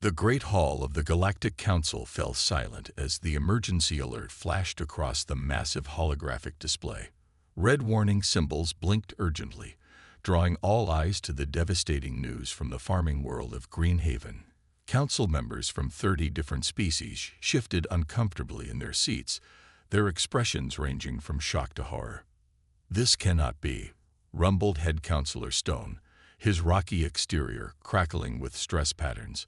The Great Hall of the Galactic Council fell silent as the emergency alert flashed across the massive holographic display. Red warning symbols blinked urgently, drawing all eyes to the devastating news from the farming world of Greenhaven. Council members from 30 different species shifted uncomfortably in their seats, their expressions ranging from shock to horror. "This cannot be," rumbled Head Councilor Stone, his rocky exterior crackling with stress patterns.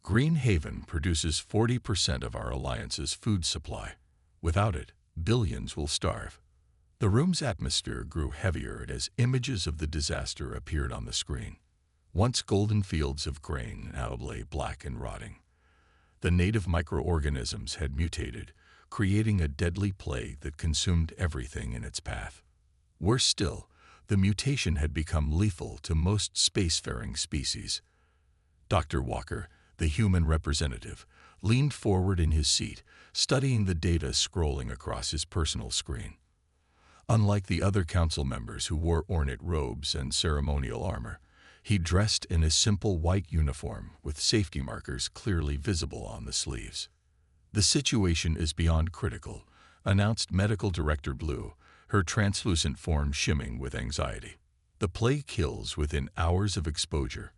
"Greenhaven produces 40% of our Alliance's food supply. Without it, billions will starve." The room's atmosphere grew heavier as images of the disaster appeared on the screen. Once golden fields of grain now lay black and rotting. The native microorganisms had mutated, creating a deadly plague that consumed everything in its path. Worse still, the mutation had become lethal to most spacefaring species. Dr. Walker, the human representative, leaned forward in his seat, studying the data scrolling across his personal screen. Unlike the other council members who wore ornate robes and ceremonial armor, he dressed in a simple white uniform with safety markers clearly visible on the sleeves. "The situation is beyond critical," announced Medical Director Blue, her translucent form shimming with anxiety. "The plague kills within hours of exposure.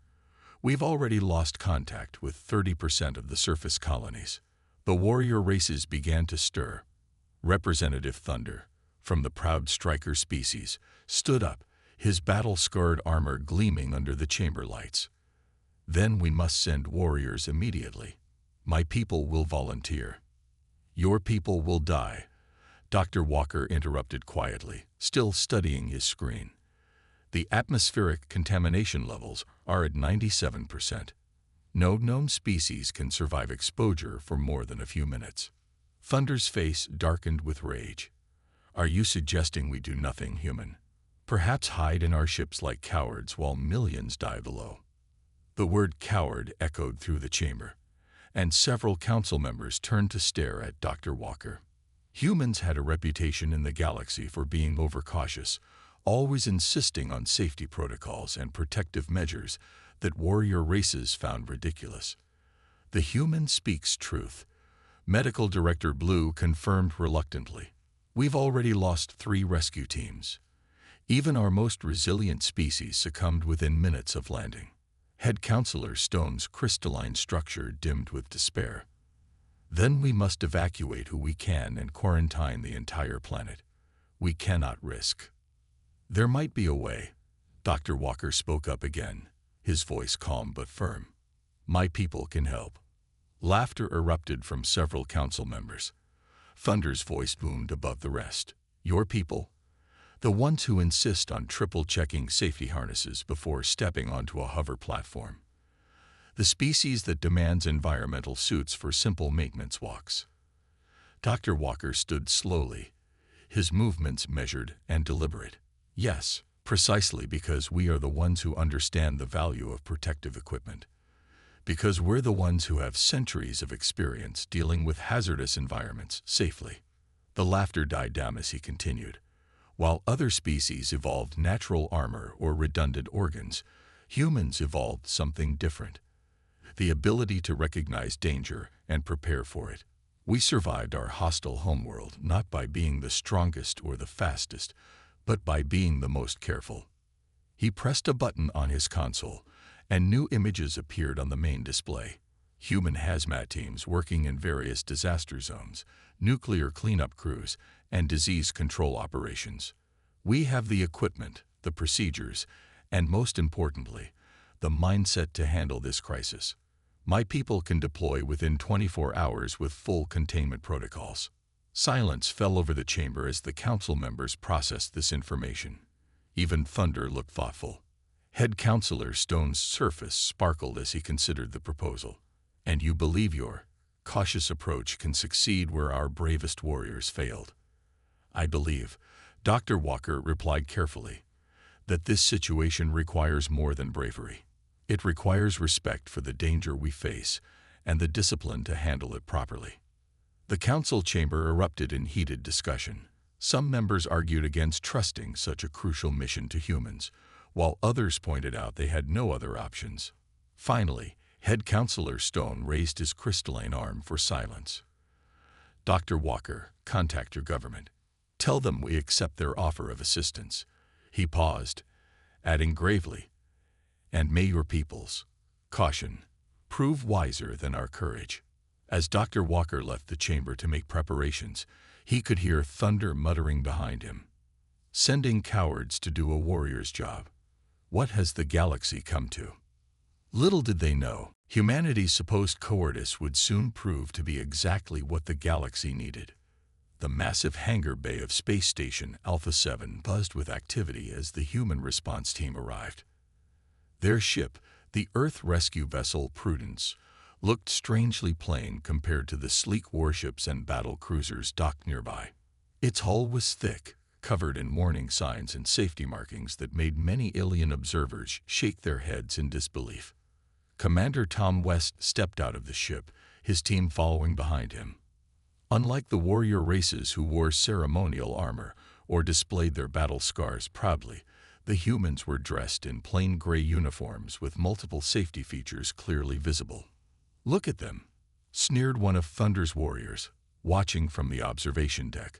We've already lost contact with 30% of the surface colonies." The warrior races began to stir. Representative Thunder, from the proud striker species, stood up, his battle-scarred armor gleaming under the chamber lights. "Then we must send warriors immediately. My people will volunteer." "Your people will die," Dr. Walker interrupted quietly, still studying his screen. "The atmospheric contamination levels are at 97%. No known species can survive exposure for more than a few minutes." Thunder's face darkened with rage. "Are you suggesting we do nothing, human? Perhaps hide in our ships like cowards while millions die below?" The word coward echoed through the chamber, and several council members turned to stare at Dr. Walker. Humans had a reputation in the galaxy for being overcautious, always insisting on safety protocols and protective measures that warrior races found ridiculous. "The human speaks truth," Medical Director Blue confirmed reluctantly. "We've already lost 3 rescue teams. Even our most resilient species succumbed within minutes of landing." Head Councilor Stone's crystalline structure dimmed with despair. "Then we must evacuate who we can and quarantine the entire planet. We cannot risk." "There might be a way," Dr. Walker spoke up again, his voice calm but firm. "My people can help." Laughter erupted from several council members. Thunder's voice boomed above the rest. "Your people? The ones who insist on triple-checking safety harnesses before stepping onto a hover platform. The species that demands environmental suits for simple maintenance walks." Dr. Walker stood slowly, his movements measured and deliberate. "Yes, precisely because we are the ones who understand the value of protective equipment. Because we're the ones who have centuries of experience dealing with hazardous environments safely." The laughter died down as he continued. "While other species evolved natural armor or redundant organs, humans evolved something different: the ability to recognize danger and prepare for it. We survived our hostile homeworld not by being the strongest or the fastest, but by being the most careful." He pressed a button on his console, and new images appeared on the main display. Human hazmat teams working in various disaster zones, nuclear cleanup crews, and disease control operations. "We have the equipment, the procedures, and most importantly, the mindset to handle this crisis. My people can deploy within 24 hours with full containment protocols." Silence fell over the chamber as the council members processed this information. Even Thunder looked thoughtful. Head Councilor Stone's surface sparkled as he considered the proposal. "And you believe your cautious approach can succeed where our bravest warriors failed?" "I believe," Dr. Walker replied carefully, "that this situation requires more than bravery. It requires respect for the danger we face and the discipline to handle it properly." The council chamber erupted in heated discussion. Some members argued against trusting such a crucial mission to humans, while others pointed out they had no other options. Finally, Head Counselor Stone raised his crystalline arm for silence. Dr. Walker, contact your government. Tell them we accept their offer of assistance. He paused, adding gravely, and may your peoples, caution, prove wiser than our courage. As Dr. Walker left the chamber to make preparations, he could hear thunder muttering behind him. Sending cowards to do a warrior's job. What has the galaxy come to? Little did they know, humanity's supposed cowardice would soon prove to be exactly what the galaxy needed. The massive hangar bay of Space Station Alpha 7 buzzed with activity as the human response team arrived. Their ship, the Earth rescue vessel Prudence, looked strangely plain compared to the sleek warships and battle cruisers docked nearby. Its hull was thick, covered in warning signs and safety markings that made many alien observers shake their heads in disbelief. Commander Tom West stepped out of the ship, his team following behind him. Unlike the warrior races who wore ceremonial armor or displayed their battle scars proudly, the humans were dressed in plain gray uniforms with multiple safety features clearly visible. "Look at them," sneered one of Thunder's warriors, watching from the observation deck.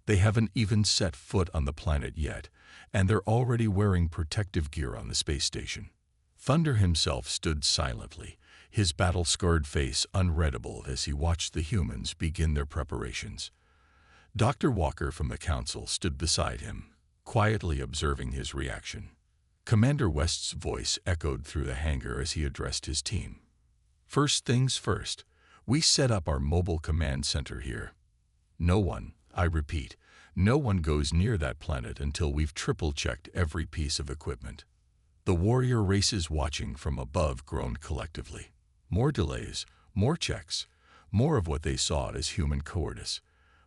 "They haven't even set foot on the planet yet, and they're already wearing protective gear on the space station." Thunder himself stood silently, his battle-scarred face unreadable as he watched the humans begin their preparations. Dr. Walker from the Council stood beside him, quietly observing his reaction. Commander West's voice echoed through the hangar as he addressed his team. "First things first, we set up our mobile command center here. No one, I repeat, no one goes near that planet until we've triple-checked every piece of equipment." The warrior races watching from above groaned collectively. More delays, more checks, more of what they saw as human cowardice.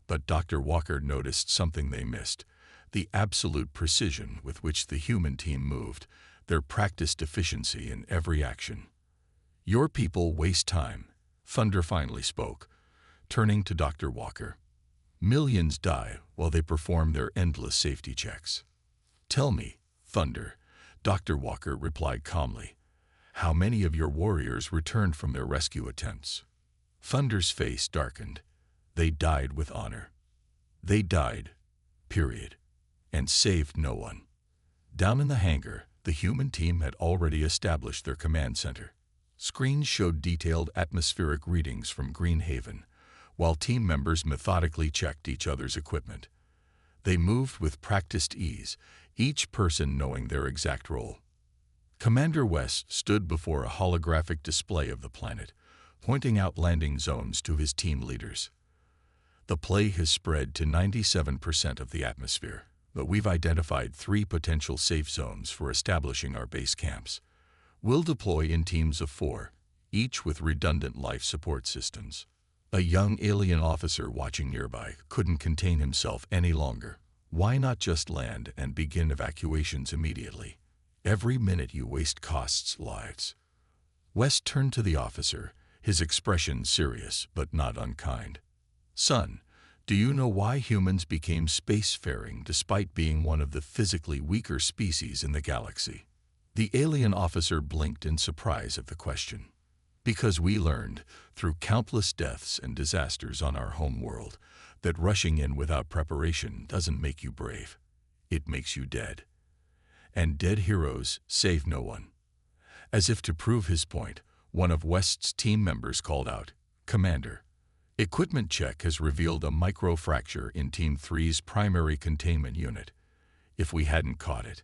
But Dr. Walker noticed something they missed: the absolute precision with which the human team moved, their practiced efficiency in every action. "Your people waste time," Thunder finally spoke, turning to Dr. Walker. "Millions die while they perform their endless safety checks." "Tell me, Thunder," Dr. Walker replied calmly, "how many of your warriors returned from their rescue attempts?" Thunder's face darkened. "They died with honor. They died, period, and saved no one." Down in the hangar, the human team had already established their command center. Screens showed detailed atmospheric readings from Green Haven, while team members methodically checked each other's equipment. They moved with practiced ease, each person knowing their exact role. Commander West stood before a holographic display of the planet, pointing out landing zones to his team leaders. "The play has spread to 97% of the atmosphere, but we've identified 3 potential safe zones for establishing our base camps. We'll deploy in teams of 4, each with redundant life support systems." A young alien officer watching nearby couldn't contain himself any longer. "Why not just land and begin evacuations immediately? Every minute you waste costs lives." West turned to the officer, his expression serious but not unkind. "Son, do you know why humans became spacefaring despite being one of the physically weaker species in the galaxy?" The alien officer blinked in surprise at the question. "Because we learned, through countless deaths and disasters on our home world, that rushing in without preparation doesn't make you brave. It makes you dead. And dead heroes save no one." As if to prove his point, one of West's team members called out, "Commander, equipment check has revealed a microfracture in Team 3's primary containment unit. If we hadn't caught it,"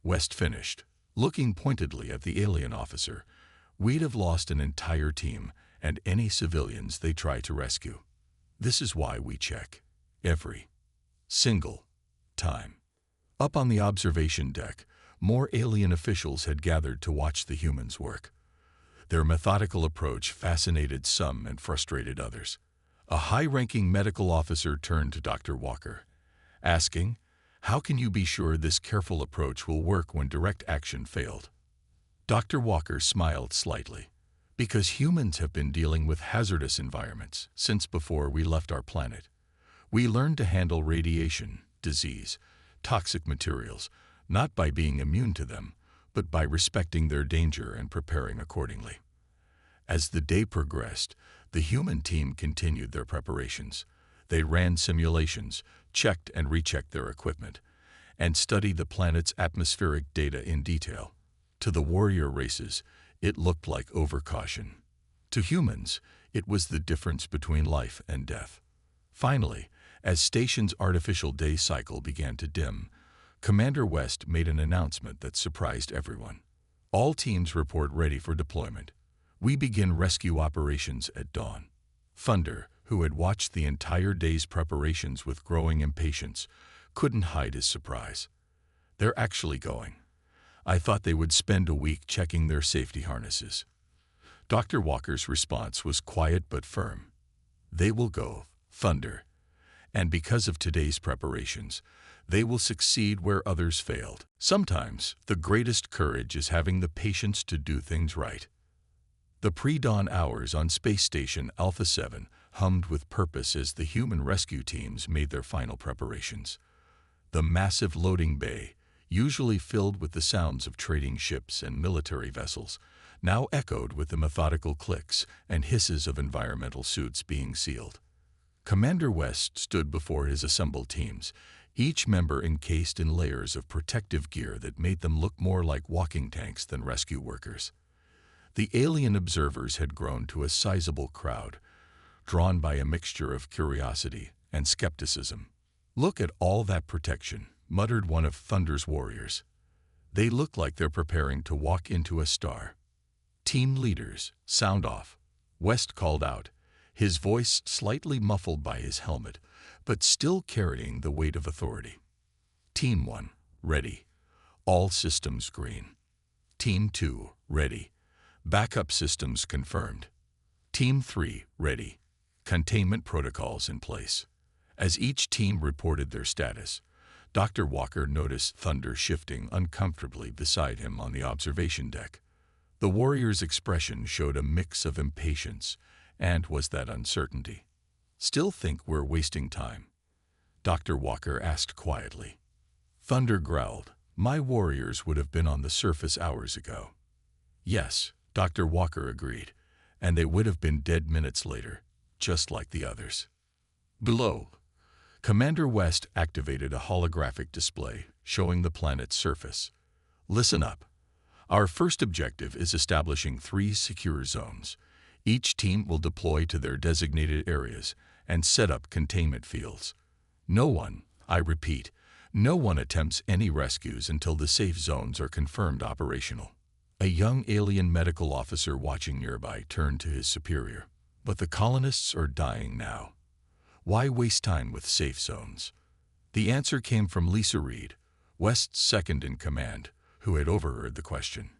West finished, looking pointedly at the alien officer, "we'd have lost an entire team and any civilians they try to rescue. This is why we check. Every single time." Up on the observation deck, more alien officials had gathered to watch the humans work. Their methodical approach fascinated some and frustrated others. A high-ranking medical officer turned to Dr. Walker, asking, "How can you be sure this careful approach will work when direct action failed?" Dr. Walker smiled slightly. "Because humans have been dealing with hazardous environments since before we left our planet. We learned to handle radiation, disease, toxic materials, not by being immune to them, but by respecting their danger and preparing accordingly. As the day progressed, the human team continued their preparations. They ran simulations, checked and rechecked their equipment, and studied the planet's atmospheric data in detail. To the warrior races, it looked like overcaution. To humans, it was the difference between life and death. Finally, as Station's artificial day cycle began to dim, Commander West made an announcement that surprised everyone. All teams report ready for deployment. We begin rescue operations at dawn. Thunder, who had watched the entire day's preparations with growing impatience, couldn't hide his surprise. They're actually going. I thought they would spend a week checking their safety harnesses. Dr. Walker's response was quiet but firm. They will go, Thunder. And because of today's preparations, they will succeed where others failed. Sometimes, the greatest courage is having the patience to do things right. The pre-dawn hours on Space Station Alpha 7 hummed with purpose as the human rescue teams made their final preparations. The massive loading bay, usually filled with the sounds of trading ships and military vessels, now echoed with the methodical clicks and hisses of environmental suits being sealed. Commander West stood before his assembled teams, each member encased in layers of protective gear that made them look more like walking tanks than rescue workers. The alien observers had grown to a sizable crowd, drawn by a mixture of curiosity and skepticism. "Look at all that protection," muttered one of Thunder's warriors. "They look like they're preparing to walk into a star." "Team leaders, sound off," West called out, his voice slightly muffled by his helmet, but still carrying the weight of authority. "Team 1, ready. All systems green. Team 2, ready. Backup systems confirmed. Team 3, ready. Containment protocols in place." As each team reported their status, Dr. Walker noticed Thunder shifting uncomfortably beside him on the observation deck. The warrior's expression showed a mix of impatience and was that uncertainty. "Still think we're wasting time?" Dr. Walker asked quietly. Thunder growled, "My warriors would have been on the surface hours ago." "Yes," Dr. Walker agreed, "and they would have been dead minutes later, just like the others." Below, Commander West activated a holographic display showing the planet's surface. "Listen up. Our first objective is establishing 3 secure zones. Each team will deploy to their designated areas and set up containment fields. No one, I repeat, no one attempts any rescues until the safe zones are confirmed operational." A young alien medical officer watching nearby turned to his superior. "But the colonists are dying now. Why waste time with safe zones?" The answer came from Lisa Reed, West's second in command, who had overheard the question.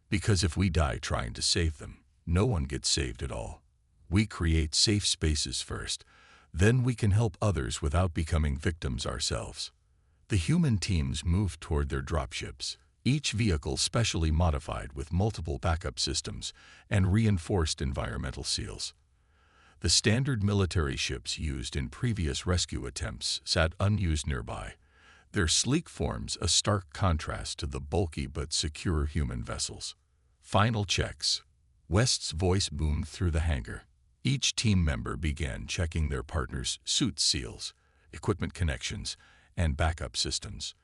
"Because if we die trying to save them, no one gets saved at all. We create safe spaces first, then we can help others without becoming victims ourselves." The human teams moved toward their dropships, each vehicle specially modified with multiple backup systems and reinforced environmental seals. The standard military ships used in previous rescue attempts sat unused nearby, their sleek forms a stark contrast to the bulky but secure human vessels. "Final checks." West's voice boomed through the hangar. Each team member began checking their partner's suit seals, equipment connections, and backup systems.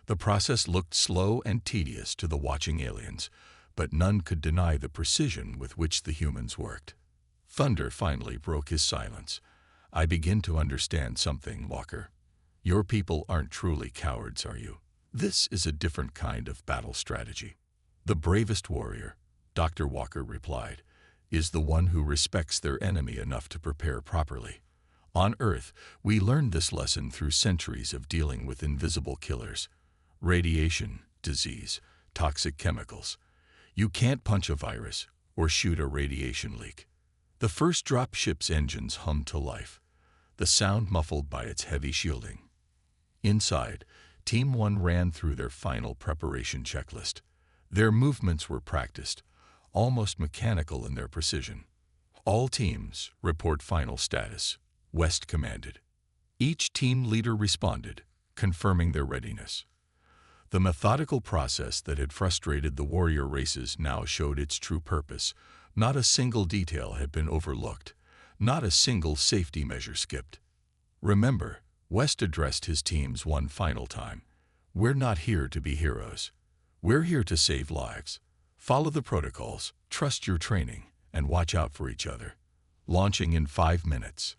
The process looked slow and tedious to the watching aliens, but none could deny the precision with which the humans worked. Thunder finally broke his silence. "I begin to understand something, Walker. Your people aren't truly cowards, are you? This is a different kind of battle strategy." "The bravest warrior," Dr. Walker replied, "is the one who respects their enemy enough to prepare properly. On Earth, we learned this lesson through centuries of dealing with invisible killers. Radiation, disease, toxic chemicals. You can't punch a virus or shoot a radiation leak." The first dropship's engines hummed to life, the sound muffled by its heavy shielding. Inside, Team 1 ran through their final preparation checklist. Their movements were practiced, almost mechanical in their precision. "All teams, report final status," West commanded. Each team leader responded, confirming their readiness. The methodical process that had frustrated the warrior races now showed its true purpose. Not a single detail had been overlooked. Not a single safety measure skipped. "Remember," West addressed his teams one final time, "we're not here to be heroes. We're here to save lives. Follow the protocols, trust your training, and watch out for each other." Launching in 5 minutes.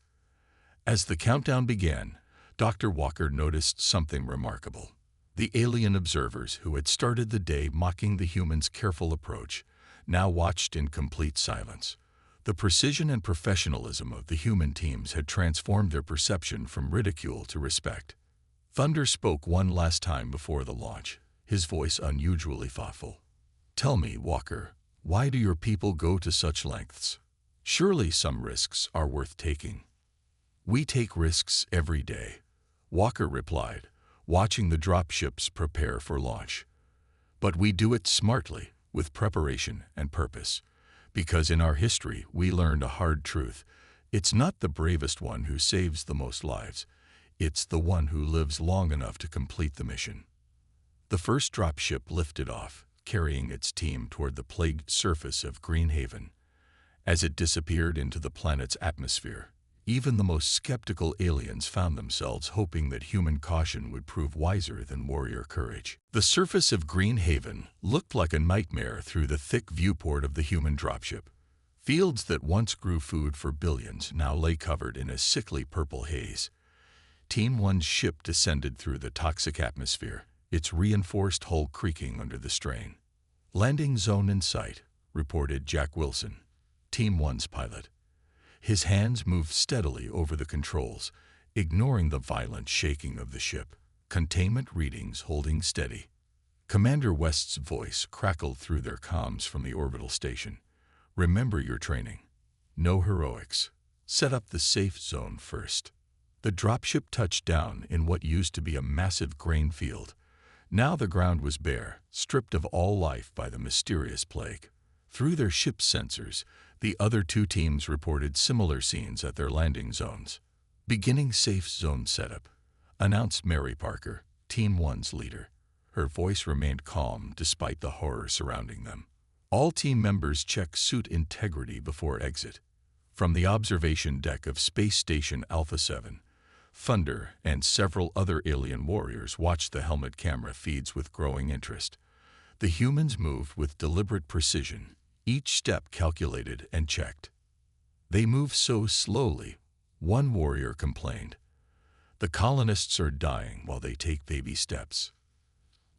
As the countdown began, Dr. Walker noticed something remarkable. The alien observers who had started the day mocking the humans' careful approach now watched in complete silence. The precision and professionalism of the human teams had transformed their perception from ridicule to respect. Thunder spoke one last time before the launch, his voice unusually thoughtful. "Tell me, Walker, why do your people go to such lengths? Surely some risks are worth taking." "We take risks every day," Walker replied, watching the dropships prepare for launch. "But we do it smartly, with preparation and purpose. Because in our history we learned a hard truth. It's not the bravest one who saves the most lives. It's the one who lives long enough to complete the mission." The first dropship lifted off, carrying its team toward the plagued surface of Green Haven. As it disappeared into the planet's atmosphere, even the most skeptical aliens found themselves hoping that human caution would prove wiser than warrior courage. The surface of Green Haven looked like a nightmare through the thick viewport of the human dropship. Fields that once grew food for billions now lay covered in a sickly purple haze. Team 1's ship descended through the toxic atmosphere, its reinforced hull creaking under the strain. "Landing zone in sight," reported Jack Wilson, Team 1's pilot. His hands moved steadily over the controls, ignoring the violent shaking of the ship. Containment readings holding steady. Commander West's voice crackled through their comms from the orbital station. "Remember your training. No heroics. Set up the safe zone first." The dropship touched down in what used to be a massive grain field. Now the ground was bare, stripped of all life by the mysterious plague. Through their ship's sensors, the other two teams reported similar scenes at their landing zones. "Beginning safe zone setup," announced Mary Parker, Team 1's leader. Her voice remained calm despite the horror surrounding them. All team members check suit integrity before exit. From the observation deck of Space Station Alpha 7, Thunder and several other alien warriors watched the helmet camera feeds with growing interest. The humans moved with deliberate precision, each step calculated and checked. "They move so slowly," one warrior complained. "The colonists are dying while they take baby steps."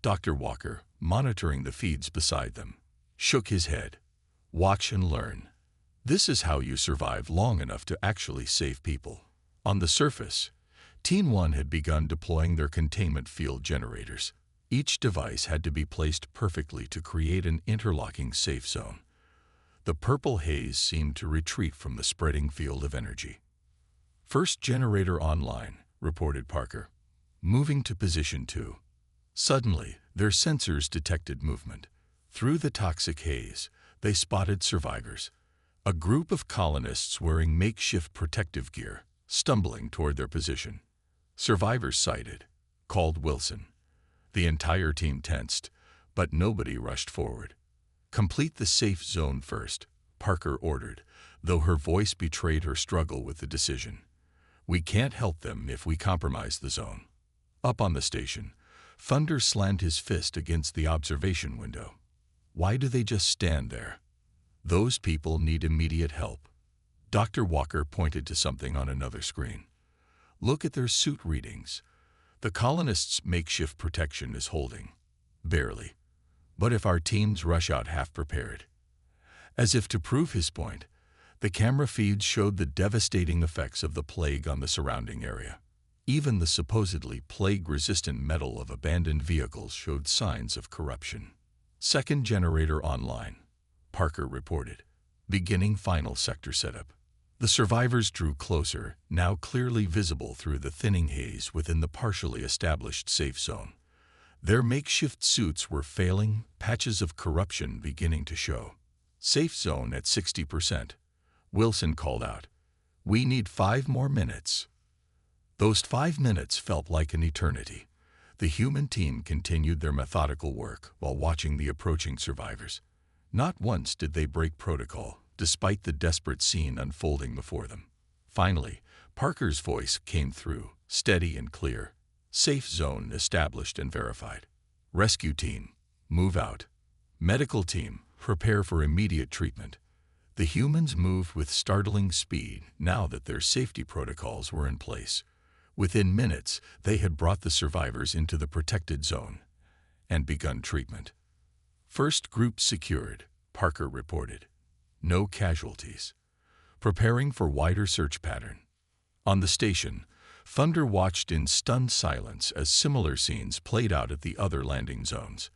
Dr. Walker, monitoring the feeds beside them, shook his head. "Watch and learn. This is how you survive long enough to actually save people." On the surface, Team 1 had begun deploying their containment field generators. Each device had to be placed perfectly to create an interlocking safe zone. The purple haze seemed to retreat from the spreading field of energy. "First generator online," reported Parker, moving to position 2. Suddenly, their sensors detected movement. Through the toxic haze, they spotted survivors. A group of colonists wearing makeshift protective gear, stumbling toward their position. "Survivors sighted," called Wilson. The entire team tensed, but nobody rushed forward. "Complete the safe zone first," Parker ordered, though her voice betrayed her struggle with the decision. "We can't help them if we compromise the zone." Up on the station, Thunder slammed his fist against the observation window. "Why do they just stand there? Those people need immediate help." Dr. Walker pointed to something on another screen. "Look at their suit readings. The colonists' makeshift protection is holding. Barely. But if our teams rush out half-prepared." As if to prove his point, the camera feeds showed the devastating effects of the plague on the surrounding area. Even the supposedly plague-resistant metal of abandoned vehicles showed signs of corruption. "Second generator online," Parker reported. "Beginning final sector setup." The survivors drew closer, now clearly visible through the thinning haze within the partially established safe zone. Their makeshift suits were failing, patches of corruption beginning to show. "Safe zone at 60%, Wilson called out. "We need 5 more minutes." Those 5 minutes felt like an eternity. The human team continued their methodical work while watching the approaching survivors. Not once did they break protocol, despite the desperate scene unfolding before them. Finally, Parker's voice came through, steady and clear. Safe zone established and verified. Rescue team, move out. Medical team, prepare for immediate treatment. The humans moved with startling speed now that their safety protocols were in place. Within minutes, they had brought the survivors into the protected zone and begun treatment. First group secured, Parker reported. No casualties. Preparing for wider search pattern. On the station, Thunder watched in stunned silence as similar scenes played out at the other landing zones.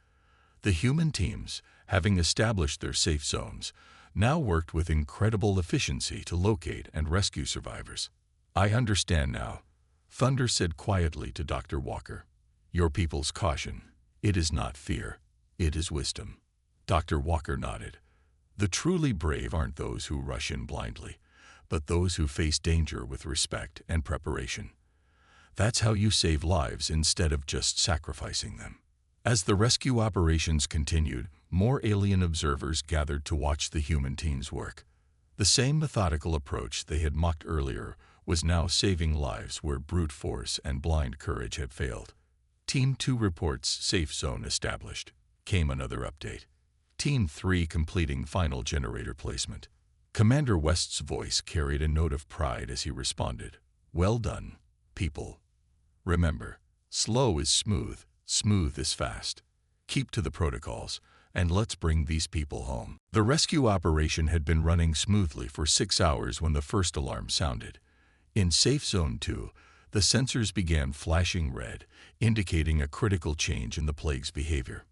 The human teams, having established their safe zones, now worked with incredible efficiency to locate and rescue survivors. I understand now, Thunder said quietly to Dr. Walker. Your people's caution. It is not fear. It is wisdom. Dr. Walker nodded. The truly brave aren't those who rush in blindly, but those who face danger with respect and preparation. That's how you save lives instead of just sacrificing them. As the rescue operations continued, more alien observers gathered to watch the human team's work. The same methodical approach they had mocked earlier was now saving lives where brute force and blind courage had failed. Team 2 reports safe zone established. Came another update. Team 3 completing final generator placement. Commander West's voice carried a note of pride as he responded. Well done, people. Remember, slow is smooth, smooth is fast. Keep to the protocols, and let's bring these people home. The rescue operation had been running smoothly for 6 hours when the first alarm sounded. In Safe Zone 2, the sensors began flashing red, indicating a critical change in the plague's behavior.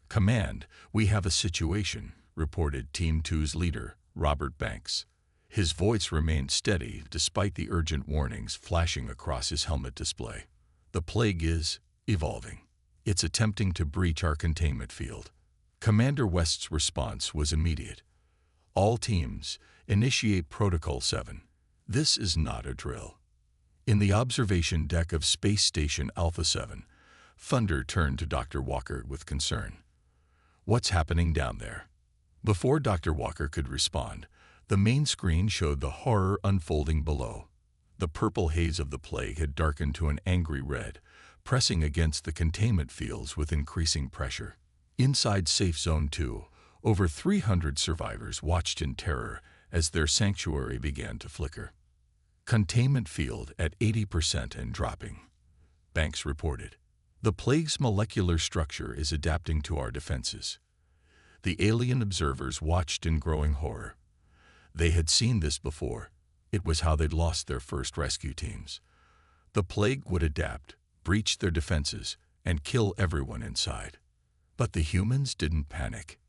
Command, we have a situation, reported Team 2's leader, Robert Banks. His voice remained steady despite the urgent warnings flashing across his helmet display. The plague is evolving. It's attempting to breach our containment field. Commander West's response was immediate. All teams, initiate Protocol 7. This is not a drill. In the observation deck of Space Station Alpha 7, Thunder turned to Dr. Walker with concern. What's happening down there? Before Dr. Walker could respond, the main screen showed the horror unfolding below. The purple haze of the plague had darkened to an angry red, pressing against the containment fields with increasing pressure. Inside Safe Zone 2, over 300 survivors watched in terror as their sanctuary began to flicker. Containment field at 80% and dropping, Banks reported. The plague's molecular structure is adapting to our defenses. The alien observers watched in growing horror. They had seen this before. It was how they'd lost their first rescue teams. The plague would adapt, breach their defenses, and kill everyone inside. But the humans didn't panic.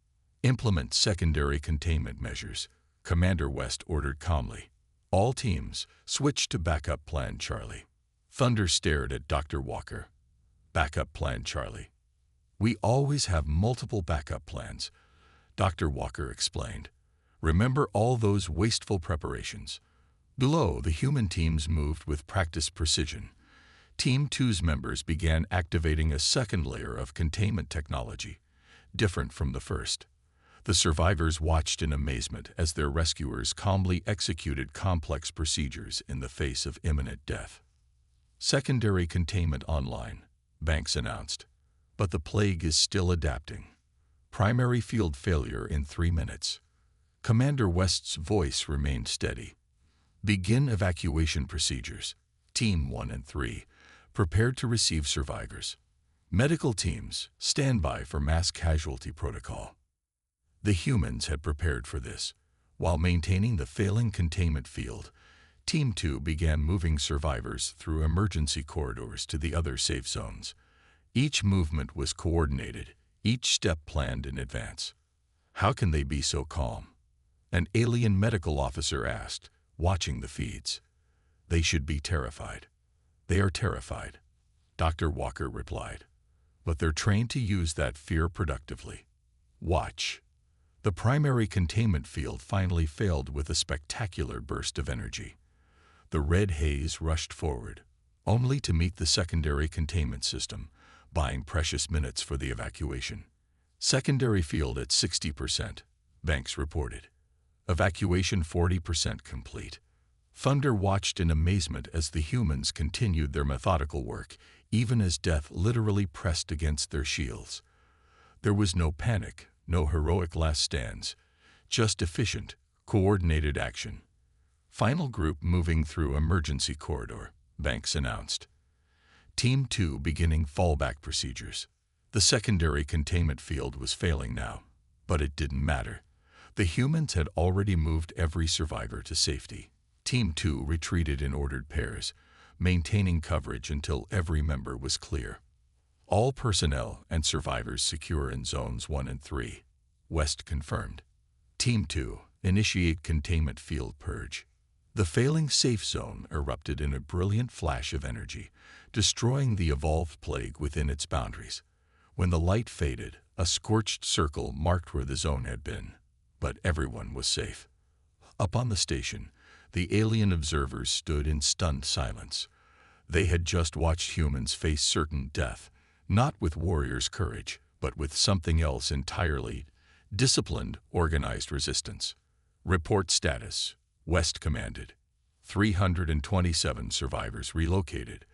Implement secondary containment measures, Commander West ordered calmly. All teams, switch to Backup Plan Charlie. Thunder stared at Dr. Walker. Backup Plan Charlie. We always have multiple backup plans, Dr. Walker explained. Remember all those wasteful preparations. Below, the human teams moved with practiced precision. Team 2's members began activating a second layer of containment technology, different from the first. The survivors watched in amazement as their rescuers calmly executed complex procedures in the face of imminent death. Secondary containment online, Banks announced. But the plague is still adapting. Primary field failure in 3 minutes. Commander West's voice remained steady. Begin evacuation procedures. Team 1 and 3, prepared to receive survivors. Medical teams, stand by for mass casualty protocol. The humans had prepared for this. While maintaining the failing containment field, Team 2 began moving survivors through emergency corridors to the other safe zones. Each movement was coordinated, each step planned in advance. How can they be so calm? An alien medical officer asked, watching the feeds. They should be terrified. They are terrified, Dr. Walker replied. But they're trained to use that fear productively. Watch. The primary containment field finally failed with a spectacular burst of energy. The red haze rushed forward, only to meet the secondary containment system, buying precious minutes for the evacuation. Secondary field at 60%, Banks reported. Evacuation 40% complete. Thunder watched in amazement as the humans continued their methodical work, even as death literally pressed against their shields. There was no panic, no heroic last stands, just efficient, coordinated action. Final group moving through emergency corridor, Banks announced. Team 2 beginning fallback procedures. The secondary containment field was failing now, but it didn't matter. The humans had already moved every survivor to safety. Team 2 retreated in ordered pairs, maintaining coverage until every member was clear. All personnel and survivors secure in Zones 1 and 3. West confirmed. Team 2, initiate containment field purge. The failing safe zone erupted in a brilliant flash of energy, destroying the evolved plague within its boundaries. When the light faded, a scorched circle marked where the zone had been. But everyone was safe. Up on the station, the alien observers stood in stunned silence. They had just watched humans face certain death, not with warriors' courage, but with something else entirely: disciplined, organized resistance. Report status, West commanded. 327 survivors relocated.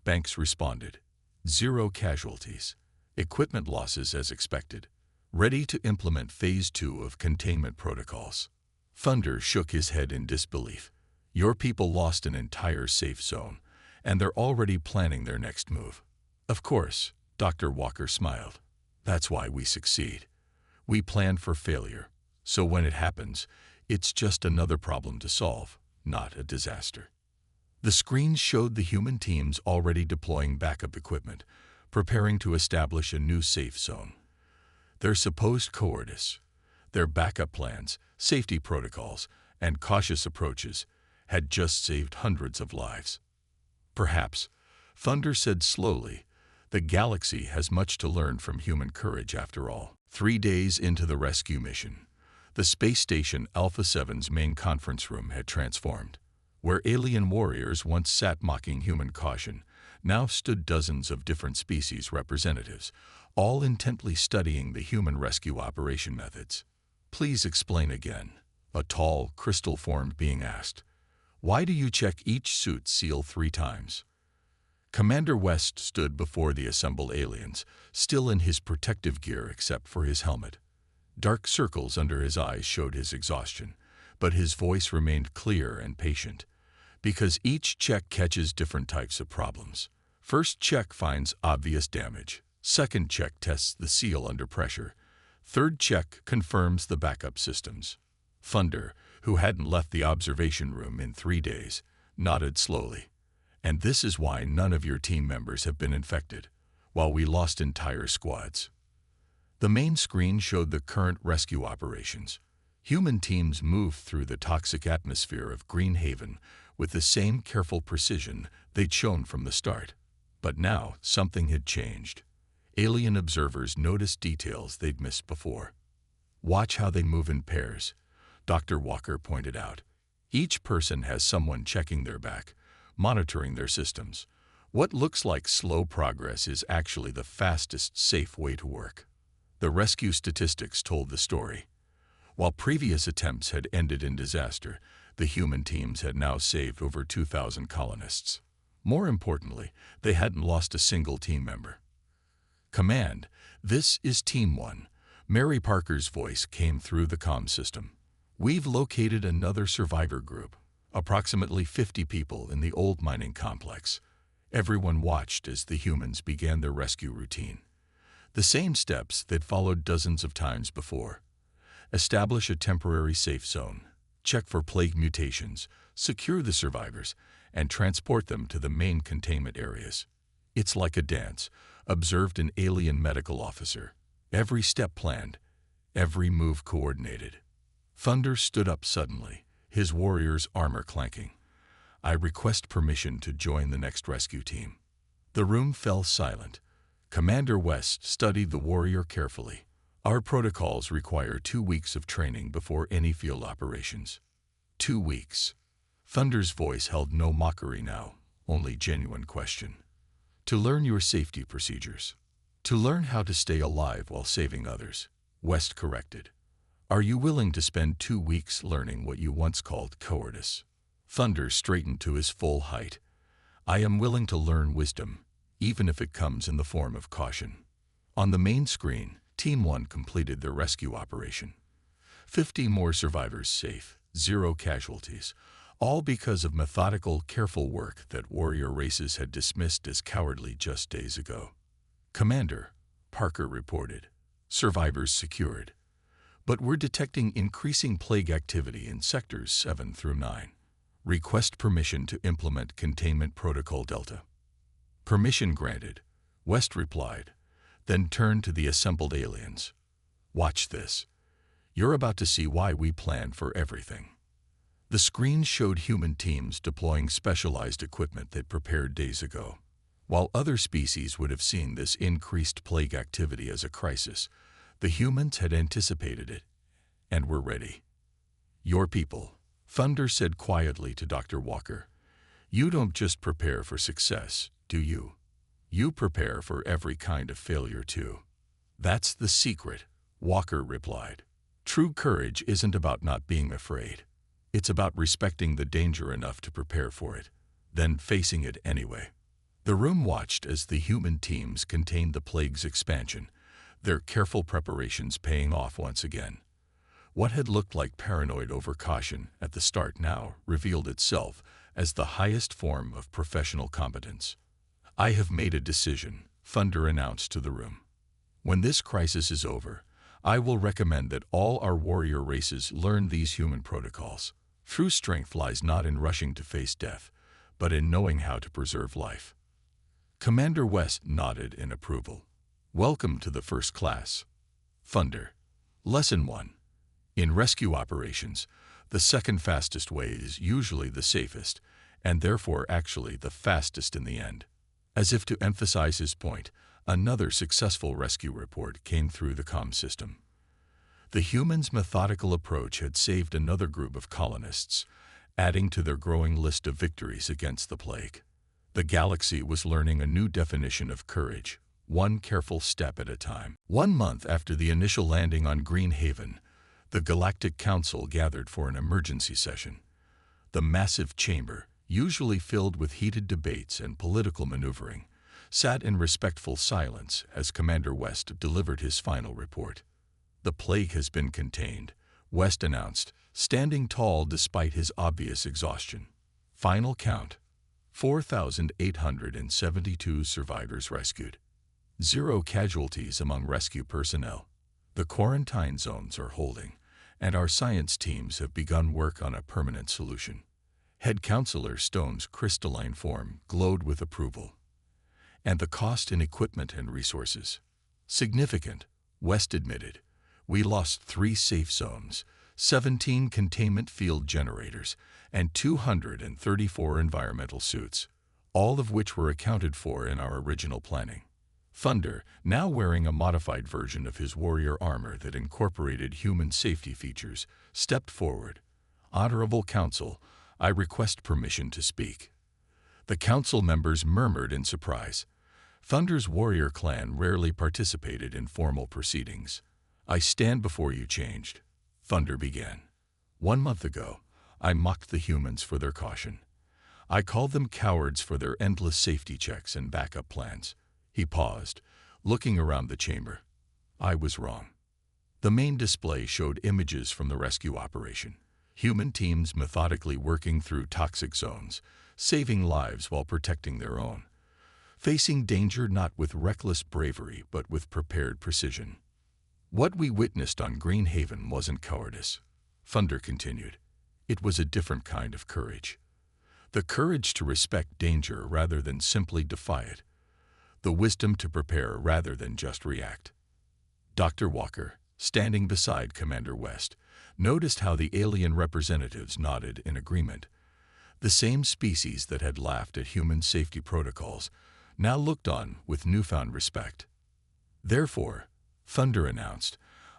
Banks responded. 0 casualties. Equipment losses as expected. Ready to implement Phase 2 of containment protocols. Thunder shook his head in disbelief. Your people lost an entire safe zone, and they're already planning their next move. Of course, Dr. Walker smiled. That's why we succeed. We plan for failure, so when it happens, it's just another problem to solve, not a disaster. The screens showed the human teams already deploying backup equipment, preparing to establish a new safe zone. Their supposed cowardice, their backup plans, safety protocols, and cautious approaches had just saved hundreds of lives. Perhaps, Thunder said slowly, the galaxy has much to learn from human courage after all. 3 days into the rescue mission, the space station Alpha 7's main conference room had transformed. Where alien warriors once sat mocking human caution, now stood dozens of different species representatives, all intently studying the human rescue operation methods. Please explain again, a tall, crystal-formed being asked. Why do you check each suit seal 3 times? Commander West stood before the assembled aliens, still in his protective gear except for his helmet. Dark circles under his eyes showed his exhaustion, but his voice remained clear and patient. Because each check catches different types of problems. First check finds obvious damage. Second check tests the seal under pressure. Third check confirms the backup systems. Thunder, who hadn't left the observation room in 3 days, nodded slowly. And this is why none of your team members have been infected, while we lost entire squads. The main screen showed the current rescue operations. Human teams moved through the toxic atmosphere of Green Haven with the same careful precision they'd shown from the start. But now something had changed. Alien observers noticed details they'd missed before. Watch how they move in pairs, Dr. Walker pointed out. Each person has someone checking their back, monitoring their systems. What looks like slow progress is actually the fastest, safe way to work. The rescue statistics told the story. While previous attempts had ended in disaster, the human teams had now saved over 2,000 colonists. More importantly, they hadn't lost a single team member. Command, this is Team 1. Mary Parker's voice came through the comm system. We've located another survivor group, approximately 50 people in the old mining complex. Everyone watched as the humans began their rescue routine. The same steps they'd followed dozens of times before. Establish a temporary safe zone, check for plague mutations, secure the survivors, and transport them to the main containment areas. It's like a dance, observed an alien medical officer. Every step planned, every move coordinated. Thunder stood up suddenly, his warrior's armor clanking. I request permission to join the next rescue team. The room fell silent. Commander West studied the warrior carefully. Our protocols require 2 weeks of training before any field operations. 2 weeks. Thunder's voice held no mockery now, only genuine question. To learn your safety procedures. To learn how to stay alive while saving others, West corrected. Are you willing to spend 2 weeks learning what you once called cowardice? Thunder straightened to his full height. I am willing to learn wisdom, even if it comes in the form of caution. On the main screen, Team 1 completed their rescue operation. 50 more survivors safe, 0 casualties, all because of methodical, careful work that warrior races had dismissed as cowardly just days ago. Commander, Parker reported. Survivors secured. But we're detecting increasing plague activity in sectors 7 through 9. Request permission to implement Containment Protocol Delta. Permission granted, West replied, then turned to the assembled aliens. Watch this. You're about to see why we plan for everything. The screen showed human teams deploying specialized equipment they prepared days ago. While other species would have seen this increased plague activity as a crisis, the humans had anticipated it and were ready. Your people, Thunder said quietly to Dr. Walker, you don't just prepare for success, do you? You prepare for every kind of failure too. That's the secret, Walker replied. True courage isn't about not being afraid. It's about respecting the danger enough to prepare for it, then facing it anyway. The room watched as the human teams contained the plague's expansion, their careful preparations paying off once again. What had looked like paranoid overcaution at the start now revealed itself as the highest form of professional competence. I have made a decision, Thunder announced to the room. When this crisis is over, I will recommend that all our warrior races learn these human protocols. True strength lies not in rushing to face death, but in knowing how to preserve life. Commander West nodded in approval. Welcome to the first class. Thunder. Lesson 1. In rescue operations, the second fastest way is usually the safest, and therefore actually the fastest in the end. As if to emphasize his point, another successful rescue report came through the comm system. The humans' methodical approach had saved another group of colonists, adding to their growing list of victories against the plague. The galaxy was learning a new definition of courage, one careful step at a time. 1 month after the initial landing on Green Haven, the Galactic Council gathered for an emergency session. The massive chamber, usually filled with heated debates and political maneuvering, sat in respectful silence as Commander West delivered his final report. The plague has been contained, West announced, standing tall despite his obvious exhaustion. Final count. 4,872 survivors rescued. 0 casualties among rescue personnel. The quarantine zones are holding, and our science teams have begun work on a permanent solution. Head Counselor Stone's crystalline form glowed with approval. And the cost in equipment and resources. Significant, West admitted. We lost 3 safe zones, 17 containment field generators, and 234 environmental suits, all of which were accounted for in our original planning. Thunder, now wearing a modified version of his warrior armor that incorporated human safety features, stepped forward. Honorable Council, I request permission to speak. The council members murmured in surprise. Thunder's warrior clan rarely participated in formal proceedings. I stand before you changed, Thunder began. 1 month ago, I mocked the humans for their caution. I called them cowards for their endless safety checks and backup plans. He paused, looking around the chamber. I was wrong. The main display showed images from the rescue operation. Human teams methodically working through toxic zones, saving lives while protecting their own. Facing danger not with reckless bravery but with prepared precision. What we witnessed on Green Haven wasn't cowardice, Thunder continued. It was a different kind of courage. The courage to respect danger rather than simply defy it. The wisdom to prepare rather than just react. Dr. Walker, standing beside Commander West, noticed how the alien representatives nodded in agreement. The same species that had laughed at human safety protocols now looked on with newfound respect. Therefore, Thunder announced,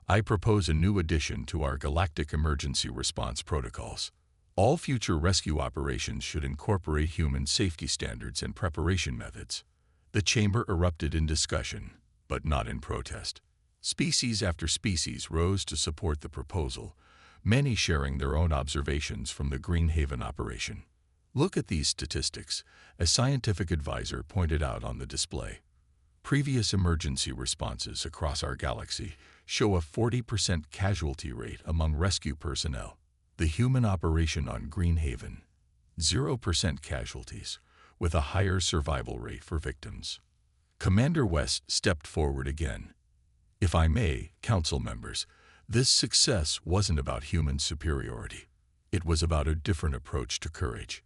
I propose a new addition to our galactic emergency response protocols. All future rescue operations should incorporate human safety standards and preparation methods. The chamber erupted in discussion, but not in protest. Species after species rose to support the proposal, many sharing their own observations from the Greenhaven operation. Look at these statistics, a scientific advisor pointed out on the display. Previous emergency responses across our galaxy show a 40% casualty rate among rescue personnel. The human operation on Greenhaven, 0% casualties, with a higher survival rate for victims. Commander West stepped forward again. If I may, Council members, this success wasn't about human superiority. It was about a different approach to courage.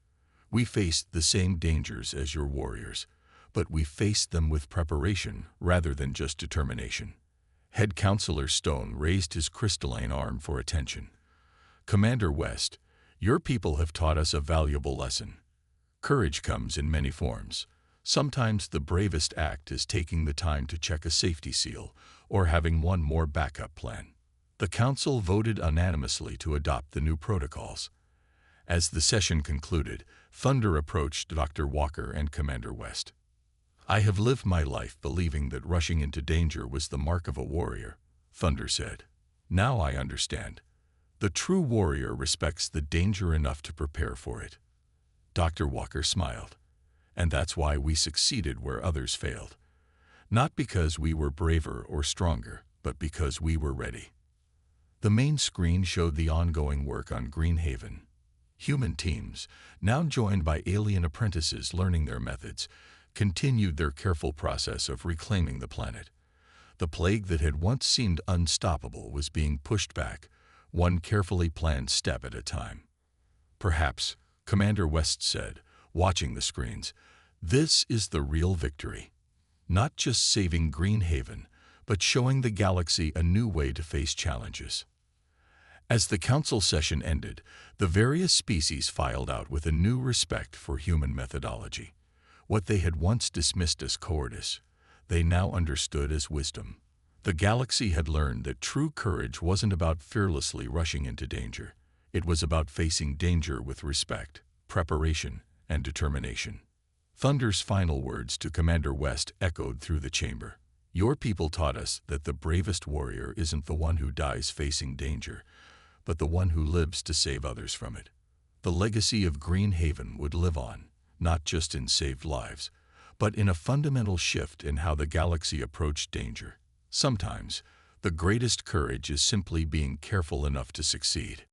We faced the same dangers as your warriors, but we faced them with preparation rather than just determination. Head Counselor Stone raised his crystalline arm for attention. Commander West, your people have taught us a valuable lesson. Courage comes in many forms. Sometimes the bravest act is taking the time to check a safety seal or having one more backup plan. The Council voted unanimously to adopt the new protocols. As the session concluded, Thunder approached Dr. Walker and Commander West. I have lived my life believing that rushing into danger was the mark of a warrior, Thunder said. Now I understand. The true warrior respects the danger enough to prepare for it. Dr. Walker smiled. And that's why we succeeded where others failed. Not because we were braver or stronger, but because we were ready. The main screen showed the ongoing work on Greenhaven. Human teams, now joined by alien apprentices learning their methods, continued their careful process of reclaiming the planet. The plague that had once seemed unstoppable was being pushed back, one carefully planned step at a time. Perhaps, Commander West said, watching the screens, this is the real victory. Not just saving Greenhaven, but showing the galaxy a new way to face challenges. As the council session ended, the various species filed out with a new respect for human methodology. What they had once dismissed as cowardice, they now understood as wisdom. The galaxy had learned that true courage wasn't about fearlessly rushing into danger. It was about facing danger with respect, preparation, and determination. Thunder's final words to Commander West echoed through the chamber. Your people taught us that the bravest warrior isn't the one who dies facing danger, but the one who lives to save others from it. The legacy of Greenhaven would live on, not just in saved lives, but in a fundamental shift in how the galaxy approached danger. Sometimes, the greatest courage is simply being careful enough to succeed.